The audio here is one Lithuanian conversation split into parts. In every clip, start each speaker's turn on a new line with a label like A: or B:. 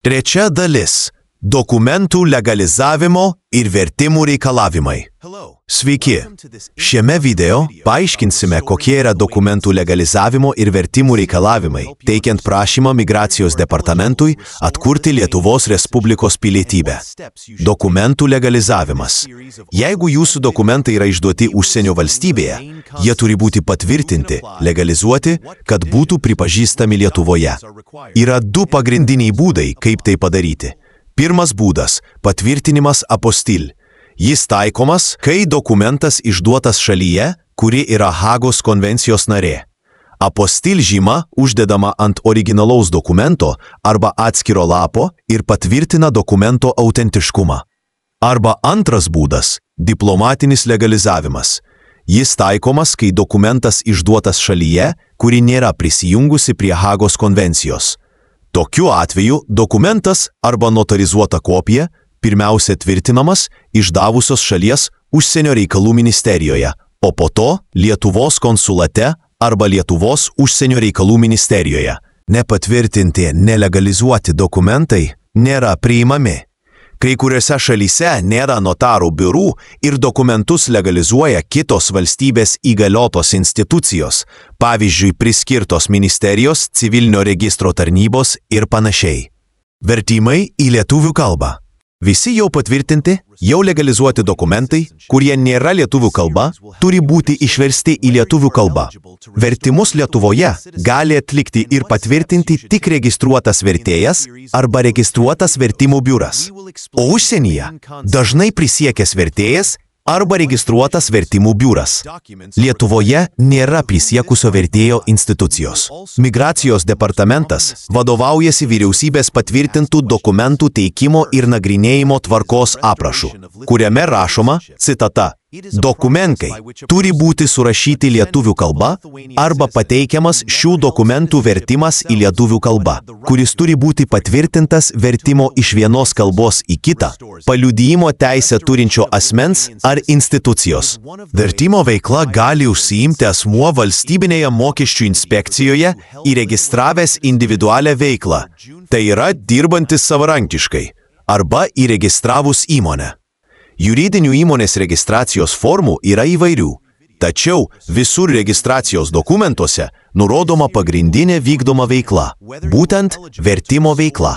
A: Trečia dalis – dokumentų legalizavimo ir vertimų reikalavimai. Sveiki! Šiame video paaiškinsime, kokie yra dokumentų legalizavimo ir vertimų reikalavimai, teikiant prašymą Migracijos departamentui atkurti Lietuvos Respublikos pilietybę. Dokumentų legalizavimas. Jeigu jūsų dokumentai yra išduoti užsienio valstybėje, jie turi būti patvirtinti, legalizuoti, kad būtų pripažįstami Lietuvoje. Yra du pagrindiniai būdai, kaip tai padaryti. Pirmas būdas – patvirtinimas apostil. Jis taikomas, kai dokumentas išduotas šalyje, kuri yra Hagos konvencijos narė. Apostil žyma uždedama ant originalaus dokumento arba atskiro lapo ir patvirtina dokumento autentiškumą. Arba antras būdas – diplomatinis legalizavimas. Jis taikomas, kai dokumentas išduotas šalyje, kuri nėra prisijungusi prie Hagos konvencijos. Tokiu atveju dokumentas arba notarizuota kopija pirmiausia tvirtinamas išdavusios šalies užsienio reikalų ministerijoje, o po to Lietuvos konsulate arba Lietuvos užsienio reikalų ministerijoje. Nepatvirtinti, nelegalizuoti dokumentai nėra priimami. Kai kuriuose šalyse nėra notarų biurų ir dokumentus legalizuoja kitos valstybės įgaliotos institucijos, pavyzdžiui, priskirtos ministerijos, civilinio registro tarnybos ir panašiai. Vertimai į lietuvių kalbą. Visi jau patvirtinti, jau legalizuoti dokumentai, kurie nėra lietuvių kalba, turi būti išversti į lietuvių kalbą. Vertimus Lietuvoje gali atlikti ir patvirtinti tik registruotas vertėjas arba registruotas vertimų biuras. O užsienyje dažnai prisiekęs vertėjas arba registruotas vertimų biuras. Lietuvoje nėra prisiekusio vertėjo institucijos. Migracijos departamentas vadovaujasi vyriausybės patvirtintų dokumentų teikimo ir nagrinėjimo tvarkos aprašu, kuriame rašoma, citata, dokumentai turi būti surašyti lietuvių kalba arba pateikiamas šių dokumentų vertimas į lietuvių kalbą, kuris turi būti patvirtintas vertimo iš vienos kalbos į kitą, paliudijimo teisę turinčio asmens ar institucijos. Vertimo veikla gali užsiimti asmuo valstybinėje mokesčių inspekcijoje įregistravęs individualią veiklą, tai yra dirbantis savarankiškai, arba įregistravus įmonę. Juridinių įmonės registracijos formų yra įvairių, tačiau visur registracijos dokumentuose nurodoma pagrindinė vykdoma veikla, būtent vertimo veikla.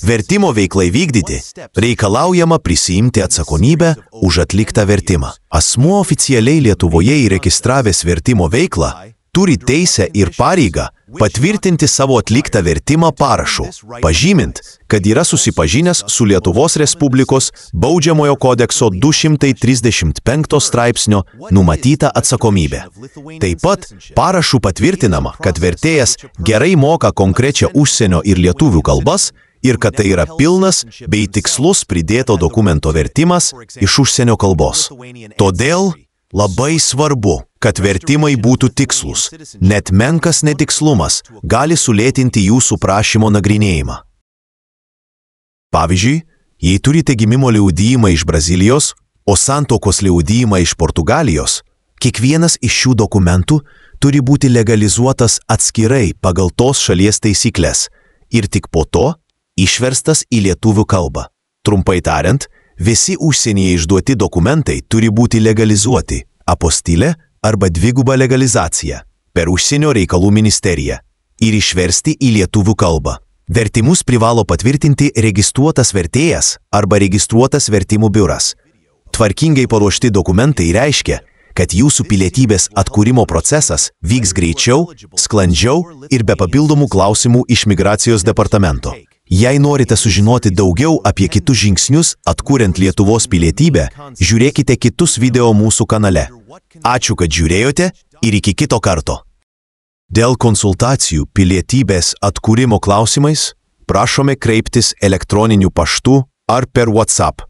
A: Vertimo veiklai vykdyti reikalaujama prisiimti atsakomybę už atliktą vertimą. Asmuo oficialiai Lietuvoje įregistravęs vertimo veiklą turi teisę ir pareigą patvirtinti savo atliktą vertimą parašu, pažymint, kad yra susipažinęs su Lietuvos Respublikos Baudžiamojo kodekso 235 straipsnio numatyta atsakomybė. Taip pat parašu patvirtinama, kad vertėjas gerai moka konkrečią užsienio ir lietuvių kalbas ir kad tai yra pilnas bei tikslus pridėto dokumento vertimas iš užsienio kalbos. Todėl labai svarbu, kad vertimai būtų tikslus, net menkas netikslumas gali sulėtinti jūsų prašymo nagrinėjimą. Pavyzdžiui, jei turite gimimo liudijimą iš Brazilijos, o santuokos liudijimą iš Portugalijos, kiekvienas iš šių dokumentų turi būti legalizuotas atskirai pagal tos šalies taisyklės ir tik po to išverstas į lietuvių kalbą. Trumpai tariant, visi užsienyje išduoti dokumentai turi būti legalizuoti, apostilė arba dviguba legalizacija per užsienio reikalų ministeriją ir išversti į lietuvių kalbą. Vertimus privalo patvirtinti registruotas vertėjas arba registruotas vertimų biuras. Tvarkingai paruošti dokumentai reiškia, kad jūsų pilietybės atkūrimo procesas vyks greičiau, sklandžiau ir be papildomų klausimų iš Migracijos departamento. Jei norite sužinoti daugiau apie kitus žingsnius atkuriant Lietuvos pilietybę, žiūrėkite kitus video mūsų kanale. Ačiū, kad žiūrėjote ir iki kito karto. Dėl konsultacijų pilietybės atkūrimo klausimais prašome kreiptis elektroniniu paštu ar per WhatsApp.